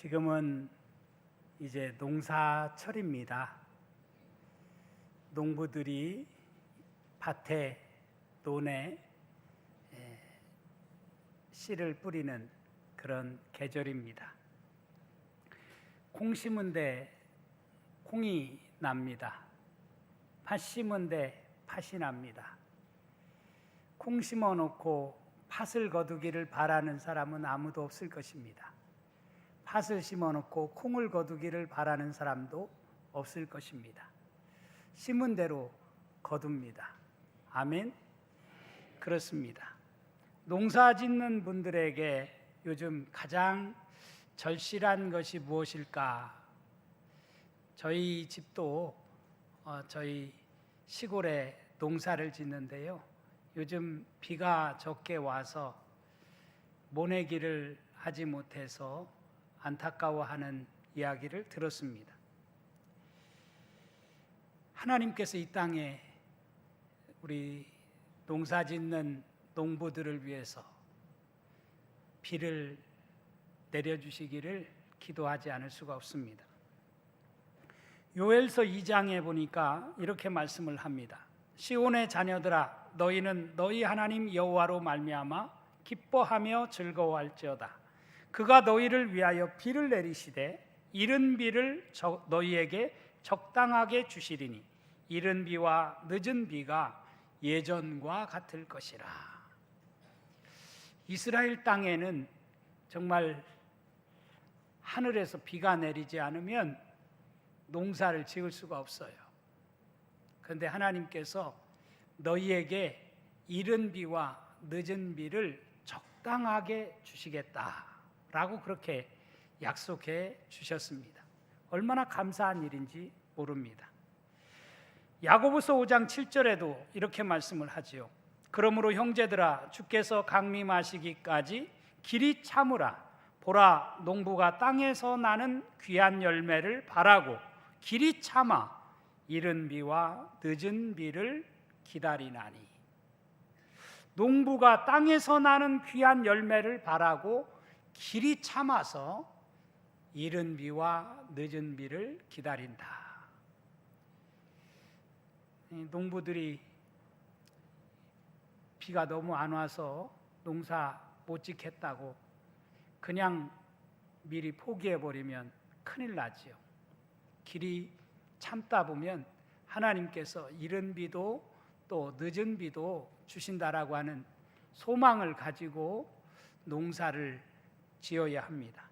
지금은 이제 농사철입니다. 농부들이 밭에 논에 씨를 뿌리는 그런 계절입니다. 콩 심은데 콩이 납니다. 팥 심은데 팥이 납니다. 콩 심어 놓고 팥을 거두기를 바라는 사람은 아무도 없을 것입니다. 팥을 심어 놓고 콩을 거두기를 바라는 사람도 없을 것입니다. 심은 대로 거둡니다. 아멘. 그렇습니다. 농사 짓는 분들에게 요즘 가장 절실한 것이 무엇일까? 저희 집도 저희 시골에 농사를 짓는데요. 요즘 비가 적게 와서 모내기를 하지 못해서 안타까워하는 이야기를 들었습니다. 하나님께서 이 땅에 우리 농사 짓는 농부들을 위해서 비를 내려주시기를 기도하지 않을 수가 없습니다. 요엘서 2장에 보니까 이렇게 말씀을 합니다. 시온의 자녀들아, 너희는 너희 하나님 여호와로 말미암아 기뻐하며 즐거워할지어다. 그가 너희를 위하여 비를 내리시되 이른 비를 너희에게 적당하게 주시리니 이른 비와 늦은 비가 예전과 같을 것이라. 이스라엘 땅에는 정말 하늘에서 비가 내리지 않으면 농사를 지을 수가 없어요. 그런데 하나님께서 너희에게 이른 비와 늦은 비를 적당하게 주시겠다라고 그렇게 약속해 주셨습니다. 얼마나 감사한 일인지 모릅니다. 야고보서 5장 7절에도 이렇게 말씀을 하지요. 그러므로 형제들아, 주께서 강림하시기까지 길이 참으라. 보라, 농부가 땅에서 나는 귀한 열매를 바라고 길이 참아 이른 비와 늦은 비를 기다리나니. 농부가 땅에서 나는 귀한 열매를 바라고 길이 참아서 이른 비와 늦은 비를 기다린다. 농부들이 비가 너무 안 와서 농사 못 짓겠다고 그냥 미리 포기해버리면 큰일 나지요. 길이 참다 보면 하나님께서 이른 비도 또 늦은 비도 주신다라고 하는 소망을 가지고 농사를 지어야 합니다.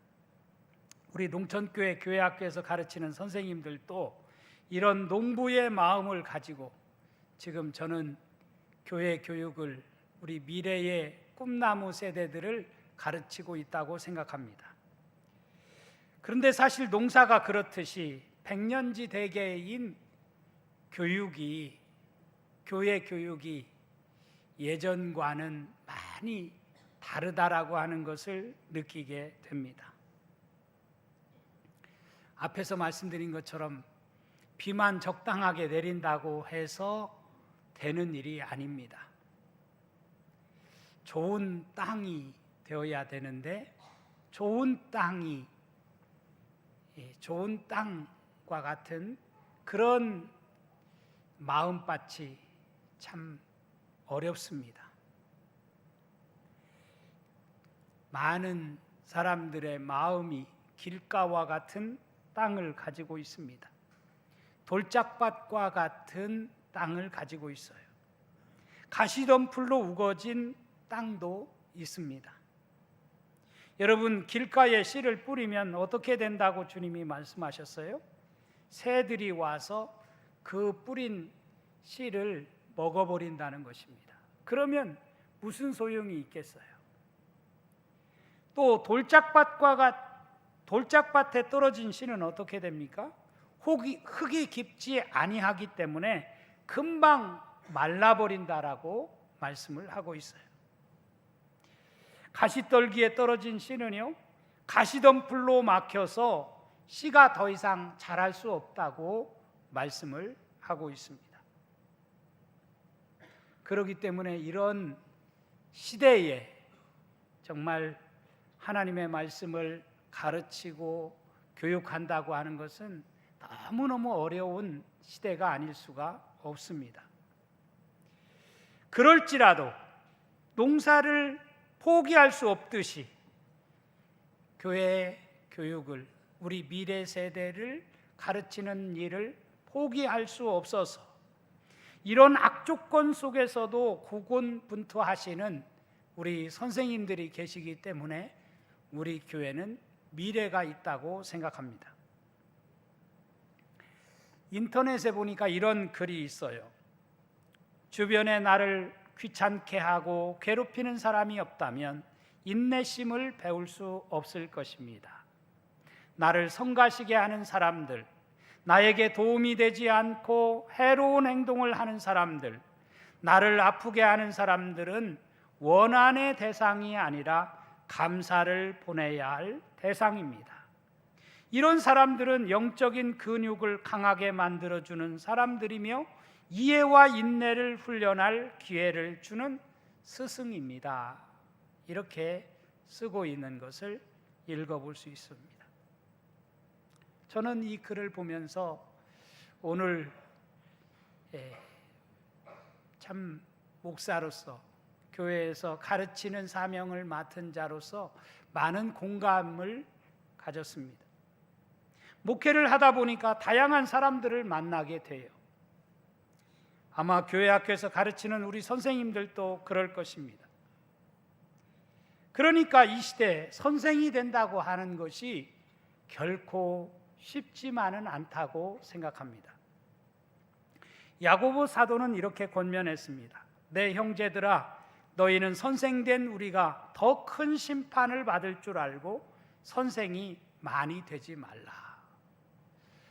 우리 농천교회 교회학교에서 가르치는 선생님들도 이런 농부의 마음을 가지고 지금 저는 교회 교육을 우리 미래의 꿈나무 세대들을 가르치고 있다고 생각합니다. 그런데 사실 농사가 그렇듯이 백년지 대계인 교육이, 교회 교육이 예전과는 많이 다르다라고 하는 것을 느끼게 됩니다. 앞에서 말씀드린 것처럼 비만 적당하게 내린다고 해서 되는 일이 아닙니다. 좋은 땅이 되어야 되는데 좋은 땅과 같은 그런 마음밭이 참 어렵습니다. 많은 사람들의 마음이 길가와 같은 땅을 가지고 있습니다. 돌짝밭과 같은 땅을 가지고 있어요. 가시덤불로 우거진 땅도 있습니다. 여러분, 길가에 씨를 뿌리면 어떻게 된다고 주님이 말씀하셨어요? 새들이 와서 그 뿌린 씨를 먹어버린다는 것입니다. 그러면 무슨 소용이 있겠어요? 또 돌짝밭에 떨어진 씨는 어떻게 됩니까? 흙이 깊지 아니하기 때문에 금방 말라버린다라고 말씀을 하고 있어요. 가시떨기에 떨어진 씨는요, 가시덤불로 막혀서 씨가 더 이상 자랄 수 없다고 말씀을 하고 있습니다. 그렇기 때문에 이런 시대에 정말 하나님의 말씀을 가르치고 교육한다고 하는 것은 너무너무 어려운 시대가 아닐 수가 없습니다. 그럴지라도 농사를 포기할 수 없듯이 교회 교육을, 우리 미래 세대를 가르치는 일을 포기할 수 없어서 이런 악조건 속에서도 고군분투하시는 우리 선생님들이 계시기 때문에 우리 교회는 미래가 있다고 생각합니다. 인터넷에 보니까 이런 글이 있어요. 주변에 나를 귀찮게 하고 괴롭히는 사람이 없다면 인내심을 배울 수 없을 것입니다. 나를 성가시게 하는 사람들, 나에게 도움이 되지 않고 해로운 행동을 하는 사람들, 나를 아프게 하는 사람들은 원한의 대상이 아니라 감사를 보내야 할 대상입니다. 이런 사람들은 영적인 근육을 강하게 만들어주는 사람들이며 이해와 인내를 훈련할 기회를 주는 스승입니다. 이렇게 쓰고 있는 것을 읽어볼 수 있습니다. 저는 이 글을 보면서 오늘 참 목사로서 교회에서 가르치는 사명을 맡은 자로서 많은 공감을 가졌습니다. 목회를 하다 보니까 다양한 사람들을 만나게 돼요. 아마 교회 학교에서 가르치는 우리 선생님들도 그럴 것입니다. 그러니까 이 시대에 선생이 된다고 하는 것이 결코 쉽지만은 않다고 생각합니다. 야고보 사도는 이렇게 권면했습니다. 내 형제들아, 너희는 선생된 우리가 더 큰 심판을 받을 줄 알고 선생이 많이 되지 말라.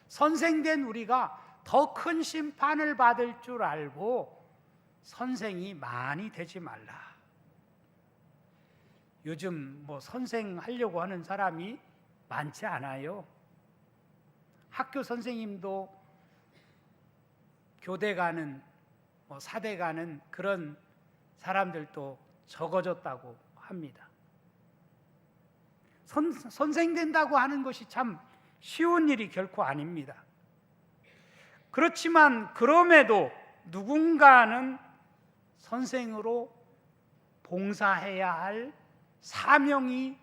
선생된 우리가 더 큰 심판을 받을 줄 알고 선생이 많이 되지 말라. 요즘 선생 하려고 하는 사람이 많지 않아요. 학교 선생님도 교대 가는, 사대 가는 그런 사람들도 적어졌다고 합니다. 선생 된다고 하는 것이 참 쉬운 일이 결코 아닙니다. 그렇지만 그럼에도 누군가는 선생으로 봉사해야 할 사명이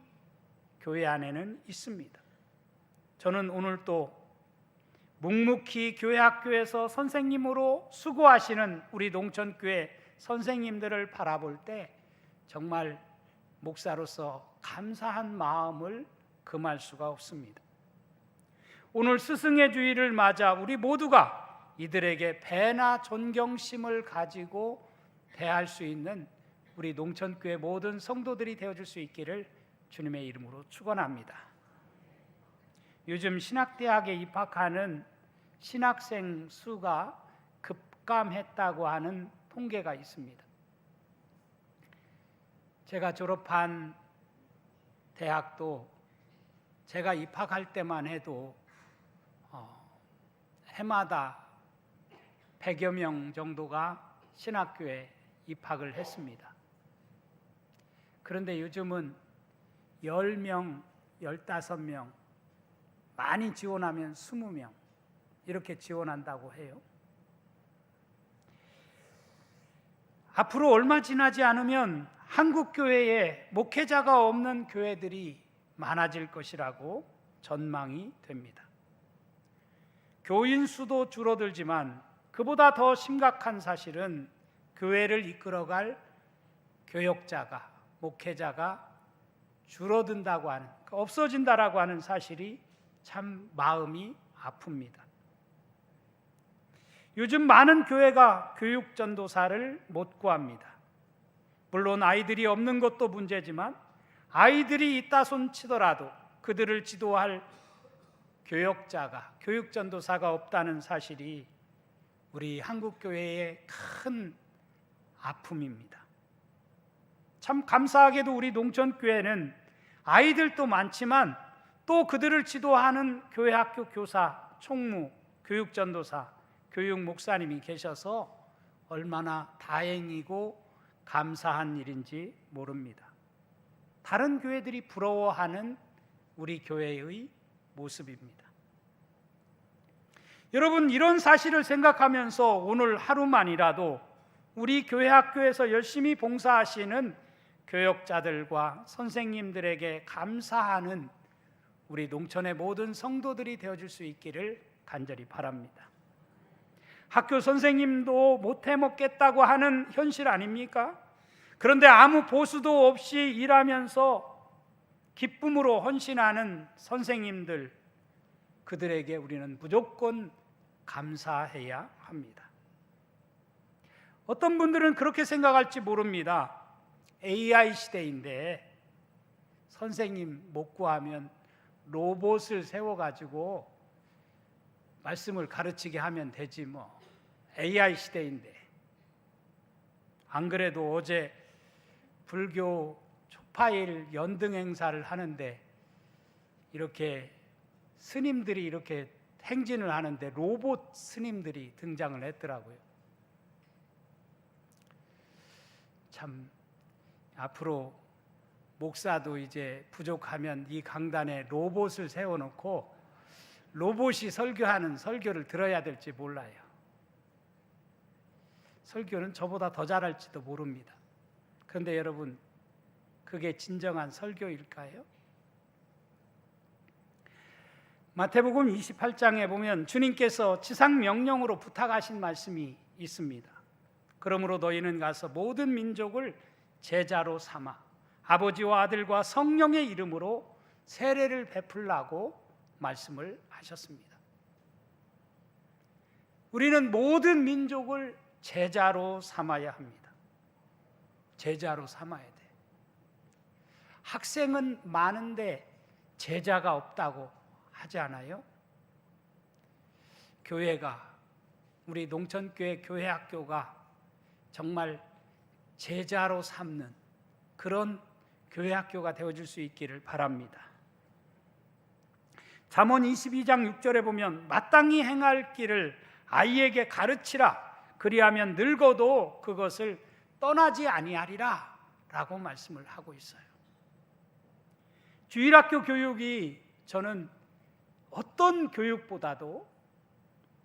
교회 안에는 있습니다. 저는 오늘 또 묵묵히 교회 학교에서 선생님으로 수고하시는 우리 농천교회 선생님들을 바라볼 때 정말 목사로서 감사한 마음을 금할 수가 없습니다. 오늘 스승의 주일을 맞아 우리 모두가 이들에게 배나 존경심을 가지고 대할 수 있는 우리 농천교회 모든 성도들이 되어줄 수 있기를 주님의 이름으로 축원합니다. 요즘 신학대학에 입학하는 신학생 수가 급감했다고 하는 통계가 있습니다. 제가 졸업한 대학도 제가 입학할 때만 해도 해마다 100여 명 정도가 신학교에 입학을 했습니다. 그런데 요즘은 10명, 15명, 많이 지원하면 20명 이렇게 지원한다고 해요. 앞으로 얼마 지나지 않으면 한국 교회에 목회자가 없는 교회들이 많아질 것이라고 전망이 됩니다. 교인 수도 줄어들지만 그보다 더 심각한 사실은 교회를 이끌어갈 교역자가, 목회자가 줄어든다고 하는, 없어진다라고 하는 사실이 참 마음이 아픕니다. 요즘 많은 교회가 교육전도사를 못 구합니다. 물론 아이들이 없는 것도 문제지만 아이들이 있다 손치더라도 그들을 지도할 교역자가, 교육전도사가 없다는 사실이 우리 한국교회의 큰 아픔입니다. 참 감사하게도 우리 농천교회는 아이들도 많지만 또 그들을 지도하는 교회학교 교사, 총무, 교육전도사, 교육목사님이 계셔서 얼마나 다행이고 감사한 일인지 모릅니다. 다른 교회들이 부러워하는 우리 교회의 모습입니다. 여러분, 이런 사실을 생각하면서 오늘 하루만이라도 우리 교회 학교에서 열심히 봉사하시는 교역자들과 선생님들에게 감사하는 우리 농촌의 모든 성도들이 되어줄 수 있기를 간절히 바랍니다. 학교 선생님도 못해 먹겠다고 하는 현실 아닙니까? 그런데 아무 보수도 없이 일하면서 기쁨으로 헌신하는 선생님들, 그들에게 우리는 무조건 감사해야 합니다. 어떤 분들은 그렇게 생각할지 모릅니다. AI 시대인데 선생님 못 구하면 로봇을 세워가지고 말씀을 가르치게 하면 되지 뭐. AI 시대인데. 안 그래도 어제 불교 초파일 연등 행사를 하는데 이렇게 스님들이 이렇게 행진을 하는데 로봇 스님들이 등장을 했더라고요. 참, 앞으로 목사도 이제 부족하면 이 강단에 로봇을 세워놓고 로봇이 설교하는 설교를 들어야 될지 몰라요. 설교는 저보다 더 잘할지도 모릅니다. 그런데 여러분, 그게 진정한 설교일까요? 마태복음 28장에 보면 주님께서 지상 명령으로 부탁하신 말씀이 있습니다. 그러므로 너희는 가서 모든 민족을 제자로 삼아 아버지와 아들과 성령의 이름으로 세례를 베풀라고 말씀을 하셨습니다. 우리는 모든 민족을 제자로 삼아야 합니다. 제자로 삼아야 돼. 학생은 많은데 제자가 없다고 하지 않아요? 교회가, 우리 농촌교회 교회학교가 정말 제자로 삼는 그런 교회학교가 되어줄 수 있기를 바랍니다. 잠언 22장 6절에 보면 마땅히 행할 길을 아이에게 가르치라. 그리하면 늙어도 그것을 떠나지 아니하리라 라고 말씀을 하고 있어요. 주일학교 교육이 저는 어떤 교육보다도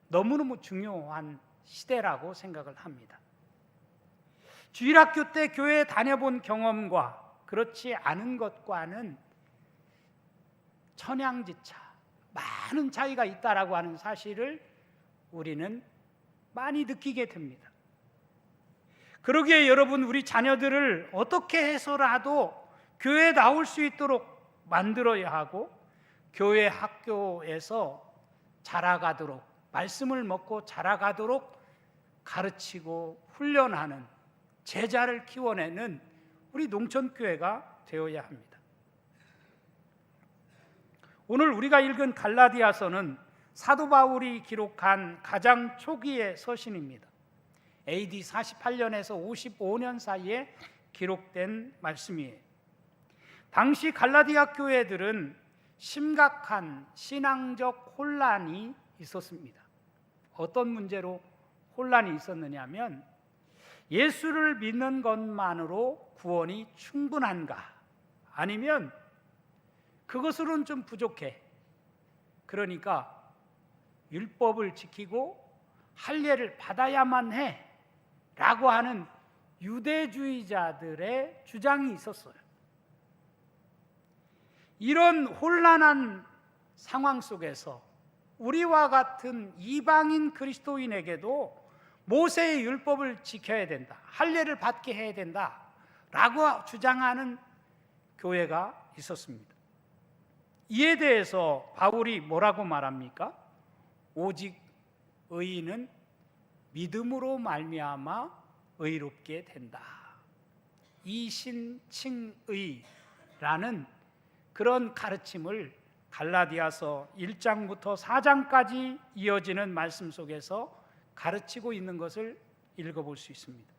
너무너무 중요한 시대라고 생각을 합니다. 주일학교 때 교회에 다녀본 경험과 그렇지 않은 것과는 천양지차, 많은 차이가 있다라고 하는 사실을 우리는 많이 느끼게 됩니다. 그러기에 여러분, 우리 자녀들을 어떻게 해서라도 교회에 나올 수 있도록 만들어야 하고 교회 학교에서 자라가도록, 말씀을 먹고 자라가도록 가르치고 훈련하는 제자를 키워내는 우리 농촌교회가 되어야 합니다. 오늘 우리가 읽은 갈라디아서는 사도 바울이 기록한 가장 초기의 서신입니다. AD 48년에서 55년 사이에 기록된 말씀이에요. 당시 갈라디아 교회들은 심각한 신앙적 혼란이 있었습니다. 어떤 문제로 혼란이 있었느냐 하면 예수를 믿는 것만으로 구원이 충분한가? 아니면 그것으로는 좀 부족해. 그러니까 율법을 지키고 할례를 받아야만 해 라고 하는 유대주의자들의 주장이 있었어요. 이런 혼란한 상황 속에서 우리와 같은 이방인 그리스도인에게도 모세의 율법을 지켜야 된다, 할례를 받게 해야 된다 라고 주장하는 교회가 있었습니다. 이에 대해서 바울이 뭐라고 말합니까? 오직 의인은 믿음으로 말미암아 의롭게 된다. 이신칭의라는 그런 가르침을 갈라디아서 1장부터 4장까지 이어지는 말씀 속에서 가르치고 있는 것을 읽어볼 수 있습니다.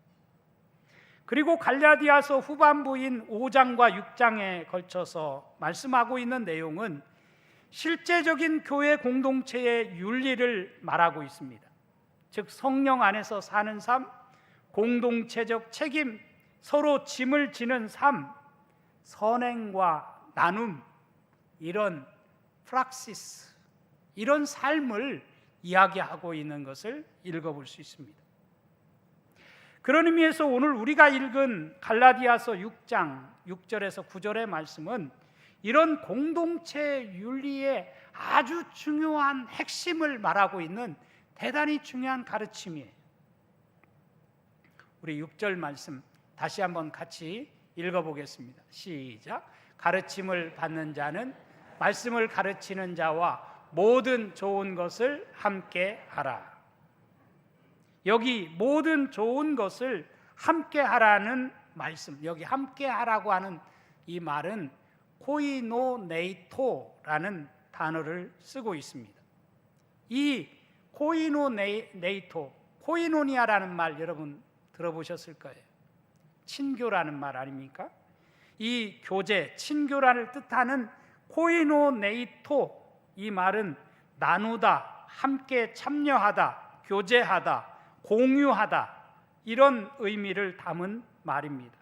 그리고 갈라디아서 후반부인 5장과 6장에 걸쳐서 말씀하고 있는 내용은 실제적인 교회 공동체의 윤리를 말하고 있습니다. 즉 성령 안에서 사는 삶, 공동체적 책임, 서로 짐을 지는 삶, 선행과 나눔, 이런 프락시스, 이런 삶을 이야기하고 있는 것을 읽어볼 수 있습니다. 그런 의미에서 오늘 우리가 읽은 갈라디아서 6장 6절에서 9절의 말씀은 이런 공동체 윤리의 아주 중요한 핵심을 말하고 있는 대단히 중요한 가르침이에요. 우리 6절 말씀 다시 한번 같이 읽어보겠습니다. 시작. 가르침을 받는 자는 말씀을 가르치는 자와 모든 좋은 것을 함께 하라. 여기 모든 좋은 것을 함께 하라는 말씀, 여기 함께 하라고 하는 이 말은 코이노네이토라는 단어를 쓰고 있습니다. 이 코이노네이토, 코이노니아라는 말 여러분 들어보셨을 거예요. 친교라는 말 아닙니까? 이 교제, 친교라를 뜻하는 코이노네이토, 이 말은 나누다, 함께 참여하다, 교제하다, 공유하다, 이런 의미를 담은 말입니다.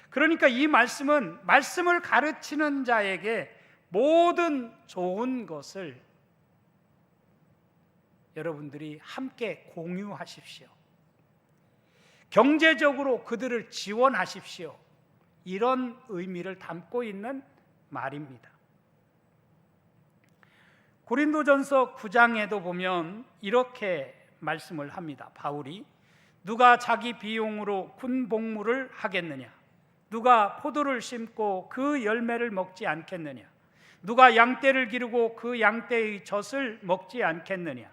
그러니까 이 말씀은 말씀을 가르치는 자에게 모든 좋은 것을 여러분들이 함께 공유하십시오. 경제적으로 그들을 지원하십시오. 이런 의미를 담고 있는 말입니다. 고린도전서 9장에도 보면 이렇게 말씀을 합니다. 바울이 누가 자기 비용으로 군 복무를 하겠느냐? 누가 포도를 심고 그 열매를 먹지 않겠느냐? 누가 양떼를 기르고 그 양떼의 젖을 먹지 않겠느냐?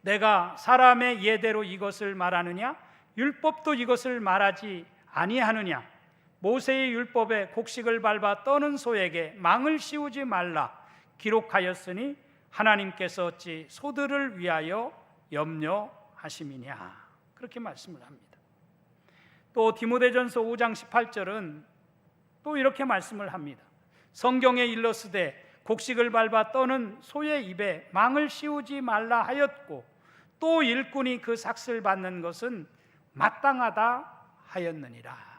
내가 사람의 예대로 이것을 말하느냐? 율법도 이것을 말하지 아니하느냐? 모세의 율법에 곡식을 밟아 떠는 소에게 망을 씌우지 말라 기록하였으니 하나님께서 어찌 소들을 위하여 염려하심이냐? 그렇게 말씀을 합니다. 또 디모데전서 5장 18절은 또 이렇게 말씀을 합니다. 성경에 일러스되 곡식을 밟아 떠는 소의 입에 망을 씌우지 말라 하였고 또 일꾼이 그 삭슬 받는 것은 마땅하다 하였느니라.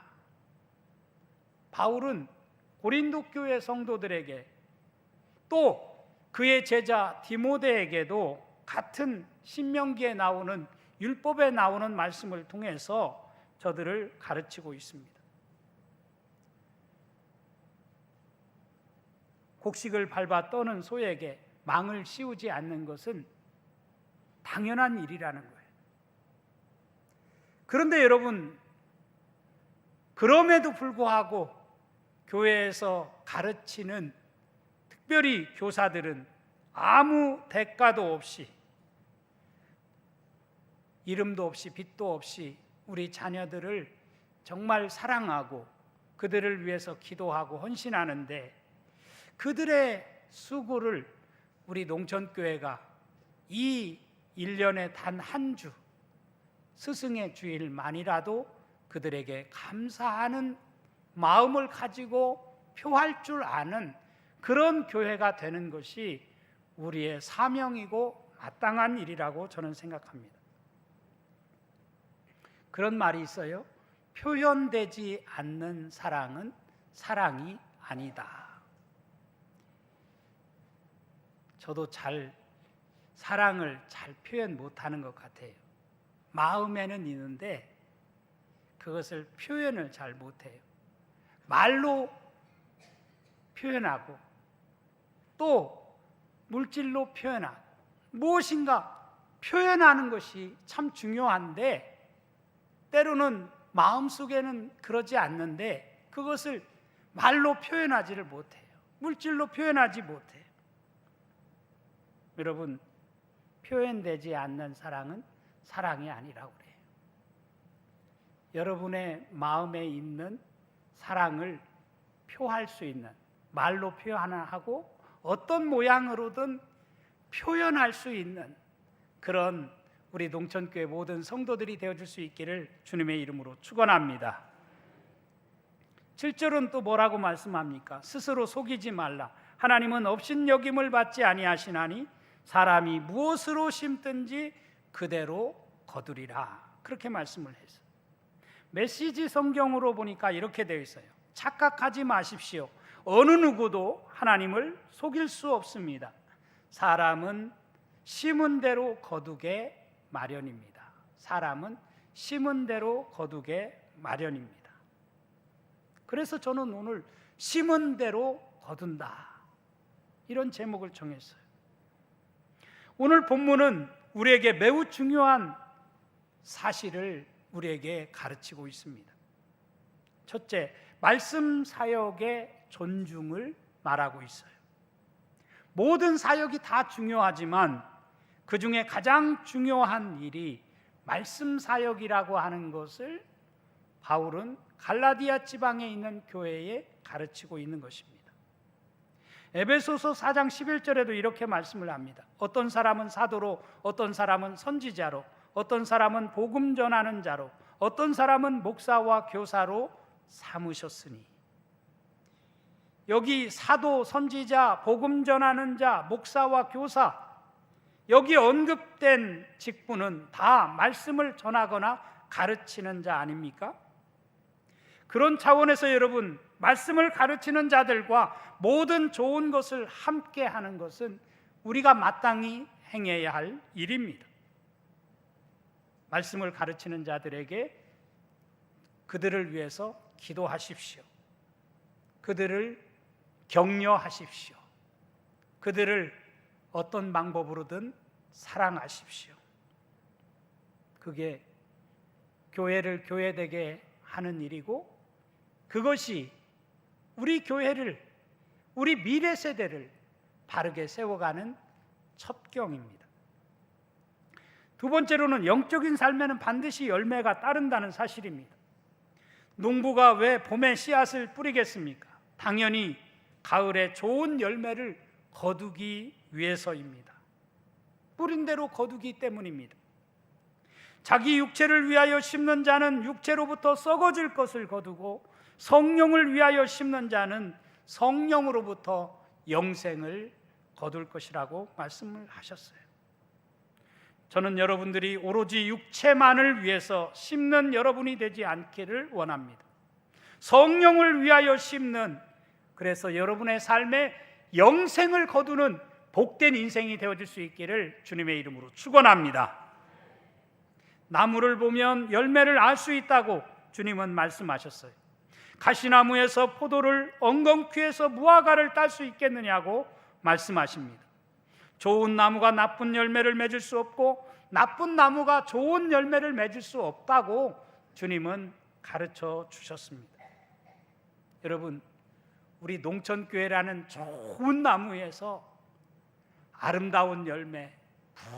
바울은 고린도 교회 성도들에게 또 그의 제자 디모데에게도 같은 신명기에 나오는 율법에 나오는 말씀을 통해서 저들을 가르치고 있습니다. 곡식을 밟아 떠는 소에게 망을 씌우지 않는 것은 당연한 일이라는 거예요. 그런데 여러분, 그럼에도 불구하고 교회에서 가르치는 특별히 교사들은 아무 대가도 없이, 이름도 없이 빚도 없이 우리 자녀들을 정말 사랑하고 그들을 위해서 기도하고 헌신하는데 그들의 수고를 우리 농천교회가 이 1년에 단 한 주 스승의 주일만이라도 그들에게 감사하는 마음을 가지고 표할 줄 아는 그런 교회가 되는 것이 우리의 사명이고 마땅한 일이라고 저는 생각합니다. 그런 말이 있어요. 표현되지 않는 사랑은 사랑이 아니다. 저도 사랑을 잘 표현 못하는 것 같아요. 마음에는 있는데 그것을 표현을 잘 못해요. 말로 표현하고 또 물질로 표현하고 무엇인가 표현하는 것이 참 중요한데 때로는 마음속에는 그러지 않는데 그것을 말로 표현하지를 못해요. 물질로 표현하지 못해요. 여러분, 표현되지 않는 사랑은 사랑이 아니라고 그래요. 여러분의 마음에 있는 사랑을 표할 수 있는, 말로 표현하고 어떤 모양으로든 표현할 수 있는 그런 우리 농천교회 모든 성도들이 되어줄 수 있기를 주님의 이름으로 축원합니다. 7절은 또 뭐라고 말씀합니까? 스스로 속이지 말라. 하나님은 업신여김을 받지 아니하시나니 사람이 무엇으로 심든지 그대로 거두리라. 그렇게 말씀을 해서 메시지 성경으로 보니까 이렇게 되어 있어요. 착각하지 마십시오. 어느 누구도 하나님을 속일 수 없습니다. 사람은 심은 대로 거두게 마련입니다. 사람은 심은 대로 거두게 마련입니다. 그래서 저는 오늘 심은 대로 거둔다, 이런 제목을 정했어요. 오늘 본문은 우리에게 매우 중요한 사실을 우리에게 가르치고 있습니다. 첫째, 말씀 사역의 존중을 말하고 있어요. 모든 사역이 다 중요하지만 그 중에 가장 중요한 일이 말씀 사역이라고 하는 것을 바울은 갈라디아 지방에 있는 교회에 가르치고 있는 것입니다. 에베소서 4장 11절에도 이렇게 말씀을 합니다. 어떤 사람은 사도로, 어떤 사람은 선지자로, 어떤 사람은 복음 전하는 자로, 어떤 사람은 목사와 교사로 삼으셨으니. 여기 사도, 선지자, 복음 전하는 자, 목사와 교사, 여기 언급된 직분은 다 말씀을 전하거나 가르치는 자 아닙니까? 그런 차원에서 여러분, 말씀을 가르치는 자들과 모든 좋은 것을 함께 하는 것은 우리가 마땅히 행해야 할 일입니다. 말씀을 가르치는 자들에게 그들을 위해서 기도하십시오. 그들을 격려하십시오. 그들을 어떤 방법으로든 사랑하십시오. 그게 교회를 교회되게 하는 일이고, 그것이 우리 교회를, 우리 미래 세대를 바르게 세워가는 첩경입니다. 두 번째로는 영적인 삶에는 반드시 열매가 따른다는 사실입니다. 농부가 왜 봄에 씨앗을 뿌리겠습니까? 당연히 가을에 좋은 열매를 거두기 위해서입니다. 뿌린 대로 거두기 때문입니다. 자기 육체를 위하여 심는 자는 육체로부터 썩어질 것을 거두고, 성령을 위하여 심는 자는 성령으로부터 영생을 거둘 것이라고 말씀을 하셨어요. 저는 여러분들이 오로지 육체만을 위해서 심는 여러분이 되지 않기를 원합니다. 성령을 위하여 심는, 그래서 여러분의 삶에 영생을 거두는 복된 인생이 되어질 수 있기를 주님의 이름으로 축원합니다. 나무를 보면 열매를 알 수 있다고 주님은 말씀하셨어요. 가시나무에서 포도를, 엉겅퀴에서 무화과를 딸 수 있겠느냐고 말씀하십니다. 좋은 나무가 나쁜 열매를 맺을 수 없고, 나쁜 나무가 좋은 열매를 맺을 수 없다고 주님은 가르쳐 주셨습니다. 여러분, 우리 농천교회라는 좋은 나무에서 아름다운 열매,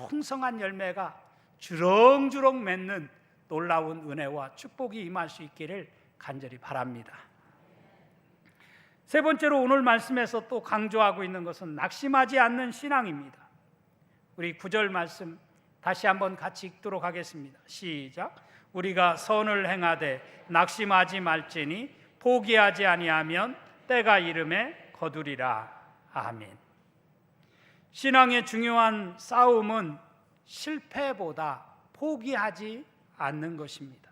풍성한 열매가 주렁주렁 맺는 놀라운 은혜와 축복이 임할 수 있기를 간절히 바랍니다. 세 번째로 오늘 말씀에서 또 강조하고 있는 것은 낙심하지 않는 신앙입니다. 우리 9절 말씀 다시 한번 같이 읽도록 하겠습니다. 시작. 우리가 선을 행하되 낙심하지 말지니 포기하지 아니하면 때가 이름에 거두리라. 아멘. 신앙의 중요한 싸움은 실패보다 포기하지 않는 것입니다.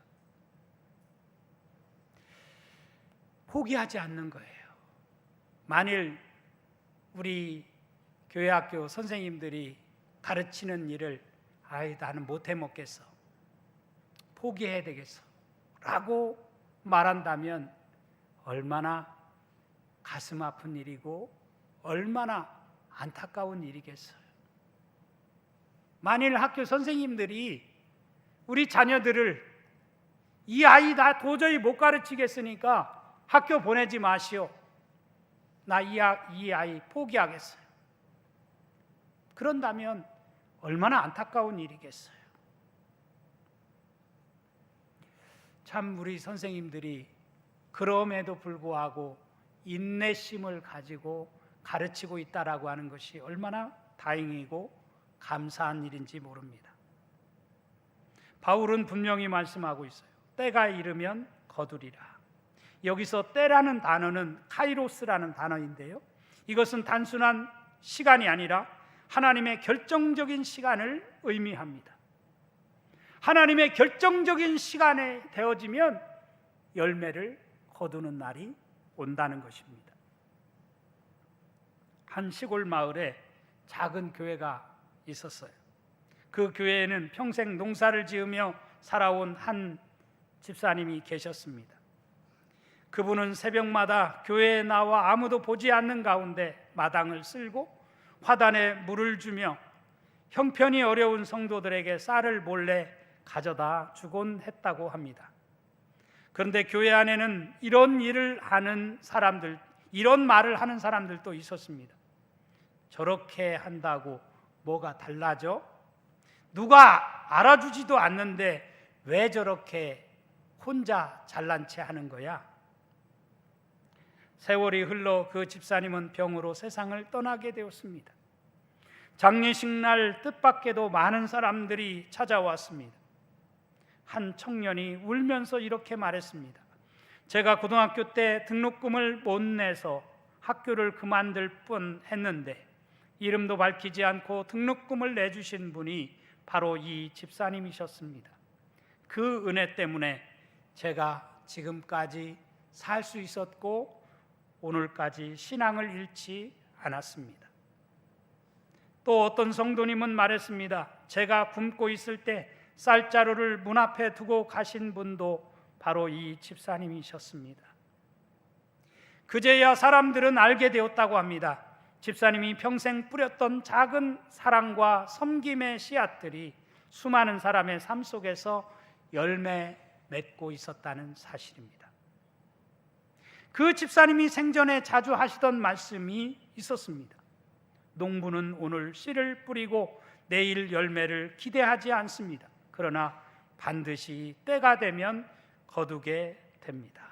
포기하지 않는 거예요. 만일 우리 교회학교 선생님들이 가르치는 일을 나는 못해 먹겠어, 포기해야 되겠어 라고 말한다면 얼마나 가슴 아픈 일이고 얼마나 안타까운 일이겠어요. 만일 학교 선생님들이 우리 자녀들을 이 아이 나 도저히 못 가르치겠으니까 학교 보내지 마시오, 나 이 아이 포기하겠어요, 그런다면 얼마나 안타까운 일이겠어요. 참 우리 선생님들이 그럼에도 불구하고 인내심을 가지고 가르치고 있다라고 하는 것이 얼마나 다행이고 감사한 일인지 모릅니다. 바울은 분명히 말씀하고 있어요. 때가 이르면 거두리라. 여기서 때라는 단어는 카이로스라는 단어인데요, 이것은 단순한 시간이 아니라 하나님의 결정적인 시간을 의미합니다. 하나님의 결정적인 시간에 되어지면 열매를 거두는 날이 온다는 것입니다. 한 시골 마을에 작은 교회가 있었어요. 그 교회에는 평생 농사를 지으며 살아온 한 집사님이 계셨습니다. 그분은 새벽마다 교회에 나와 아무도 보지 않는 가운데 마당을 쓸고 화단에 물을 주며 형편이 어려운 성도들에게 쌀을 몰래 가져다 주곤 했다고 합니다. 그런데 교회 안에는 이런 일을 하는 사람들, 이런 말을 하는 사람들도 있었습니다. 저렇게 한다고 뭐가 달라져? 누가 알아주지도 않는데 왜 저렇게 혼자 잘난 체 하는 거야? 세월이 흘러 그 집사님은 병으로 세상을 떠나게 되었습니다. 장례식 날 뜻밖에도 많은 사람들이 찾아왔습니다. 한 청년이 울면서 이렇게 말했습니다. 제가 고등학교 때 등록금을 못 내서 학교를 그만둘 뻔 했는데 이름도 밝히지 않고 등록금을 내주신 분이 바로 이 집사님이셨습니다. 그 은혜 때문에 제가 지금까지 살 수 있었고 오늘까지 신앙을 잃지 않았습니다. 또 어떤 성도님은 말했습니다. 제가 굶고 있을 때 쌀자루를 문 앞에 두고 가신 분도 바로 이 집사님이셨습니다. 그제야 사람들은 알게 되었다고 합니다. 집사님이 평생 뿌렸던 작은 사랑과 섬김의 씨앗들이 수많은 사람의 삶 속에서 열매 맺고 있었다는 사실입니다. 그 집사님이 생전에 자주 하시던 말씀이 있었습니다. 농부는 오늘 씨를 뿌리고 내일 열매를 기대하지 않습니다. 그러나 반드시 때가 되면 거두게 됩니다.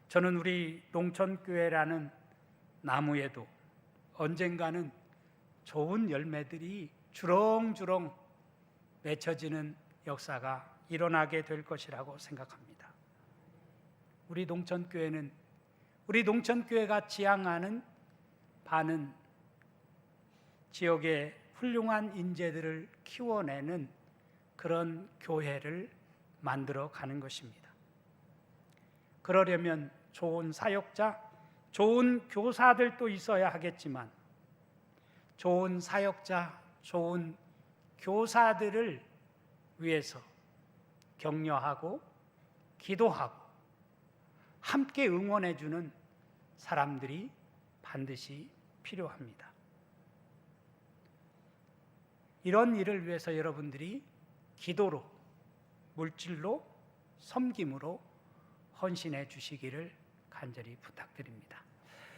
저는 우리 농천교회라는 나무에도 언젠가는 좋은 열매들이 주렁주렁 맺혀지는 역사가 일어나게 될 것이라고 생각합니다. 우리 농천교회가 지향하는 바는 지역의 훌륭한 인재들을 키워내는 그런 교회를 만들어 가는 것입니다. 그러려면 좋은 사역자, 좋은 교사들도 있어야 하겠지만 좋은 사역자, 좋은 교사들을 위해서 격려하고 기도하고 함께 응원해 주는 사람들이 반드시 필요합니다. 이런 일을 위해서 여러분들이 기도로, 물질로, 섬김으로 헌신해 주시기를 간절히 부탁드립니다.